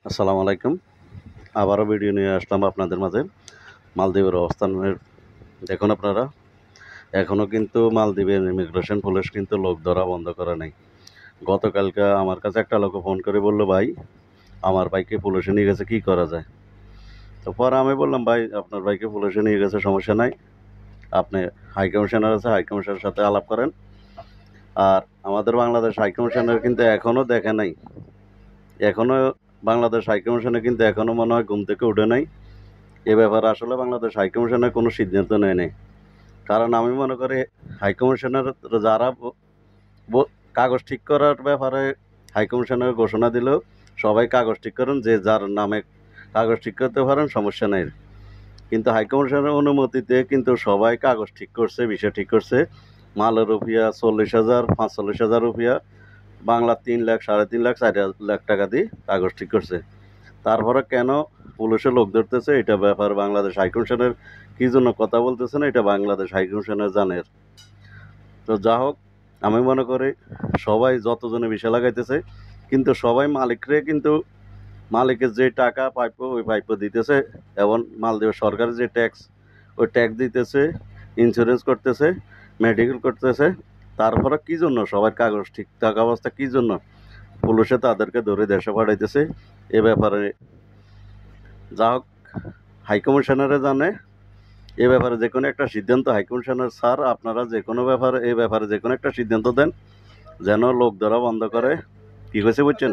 আসসালামু আলাইকুম। আবারও ভিডিও নিয়ে আসলাম আপনাদের মাঝে। মালদ্বীপের অবস্থানের দেখুন আপনারা, এখনও কিন্তু মালদ্বীপের ইমিগ্রেশন পুলিশ কিন্তু লোক ধরা বন্ধ করে নাই। গতকালকে আমার কাছে একটা লোক ফোন করে বলল, ভাই আমার ভাইকে পুলিশে নিয়ে গেছে, কী করা যায়? তো পরে আমি বললাম, ভাই আপনার ভাইকে পুলিশে নিয়ে গেছে, সমস্যা নাই, আপনি হাই কমিশনার আছে, হাই কমিশনারের সাথে আলাপ করেন। আর আমাদের বাংলাদেশ হাই কমিশনার কিন্তু এখনও দেখে নাই, এখনও বাংলাদেশ হাই কমিশনে কিন্তু এখনও মনে হয় ঘুম থেকে উঠে নাই। এ ব্যাপারে আসলে বাংলাদেশ হাইকমিশনের কোনো সিদ্ধান্ত নেয় নাই। কারণ আমি মনে করি হাইকমিশনের যারা কাগজ ঠিক করার ব্যাপারে হাইকমিশনের ঘোষণা দিলেও সবাই কাগজ ঠিক করেন, যে যার নামে কাগজ ঠিক করতে পারেন, সমস্যা নেই। কিন্তু হাইকমিশনের অনুমতিতে কিন্তু সবাই কাগজ ঠিক করছে, বিষয় ঠিক করছে। মালের রুপিয়া 40,000, 45,000 রুপিয়া, বাংলা 3 লাখ, 3.5 লাখ, 4 লাখ টাকা দিয়ে কাগজ ঠিক করছে। তারপরে কেন পুলিশে লোক ধরতেছে, এটা ব্যাপার বাংলাদেশ হাইকমিশনের কী জন্য কথা বলতেছে না, এটা বাংলাদেশ হাইকমিশনের জানের। তো যা হোক, আমি মনে করি সবাই যতজনে বিষয় লাগাইতেছে কিন্তু সবাই মালিকের যে টাকা প্রাপ্য ওই প্রাপ্য দিতেছে, এবং মালদ্বীপ সরকারের যে ট্যাক্স ওই ট্যাক্স দিতেছে, ইন্স্যুরেন্স করতেছে, মেডিকেল করতেছে। তারপরে কী জন্য সবার কাগজ ঠিক থাকা অবস্থা, কী জন্য পুলিশে তাদেরকে ধরে দেশে পাঠাইতেছে? এ ব্যাপারে যা হোক, হাইকমিশনারে জানে। এ ব্যাপারে যে কোনো একটা সিদ্ধান্ত হাইকমিশনার স্যার, আপনারা যে কোনো ব্যাপারে এই ব্যাপারে যে কোনো একটা সিদ্ধান্ত দেন, যেন লোক ধরা বন্ধ করে। কী হয়েছে বুঝছেন?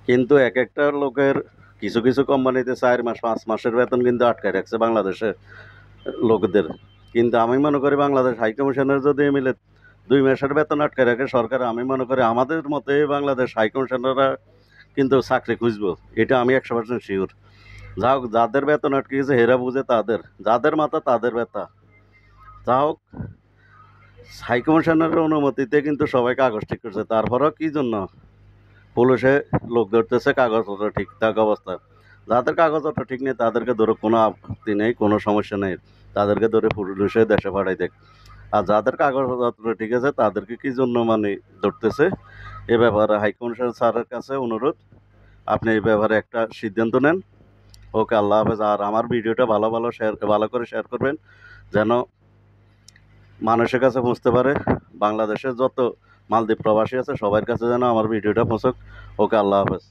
কিন্তু এক একটা লোকের কিছু কিছু কোম্পানিতে 4 মাস 5 মাসের বেতন কিন্তু আটকায় রাখছে বাংলাদেশের লোকদের। কিন্তু আমি মনে করি বাংলাদেশ হাইকমিশনের যদি মিলে 2 মাসের বেতন আটকায় রাখে সরকার, আমি মনে করি আমাদের মতে বাংলাদেশ হাইকমিশনাররা কিন্তু চাকরি খুঁজবো, এটা আমি 100% শিওর। যা হোক, যাদের বেতন আটকে গেছে হেরা বুঝে তাদের, যাদের মাথা তাদের ব্যথা। যা হোক, হাইকমিশনের অনুমতিতে কিন্তু সবাই কাগজ ঠিক করছে। তারপরেও কী জন্য পুলিশে লোক ধরতেছে কাগজপত্র ঠিকঠাক অবস্থা? যাদের কাগজপত্র ঠিক নেই তাদেরকে ধরে কোনো আপত্তি নেই, কোনো সমস্যা নেই, তাদেরকে ধরে পুলিশে দেশে পাঠাই দেয়। আর যাদের কাগজপত্র ঠিক আছে তাদেরকে কী জন্য ধরতেছে? এ ব্যাপারে হাইকমিশন স্যারের কাছে অনুরোধ, আপনি এই ব্যাপারে একটা সিদ্ধান্ত নেন। ওকে, আল্লাহ হাফেজ। আর আমার ভিডিওটা ভালো করে শেয়ার করবেন, যেন মানুষের কাছে পৌঁছতে পারে। বাংলাদেশের যত মালদ্বীপ প্রবাসী আছে সবার কাছে যেন আমার ভিডিওটা পৌঁছক। ওকে, আল্লাহ হাফেজ।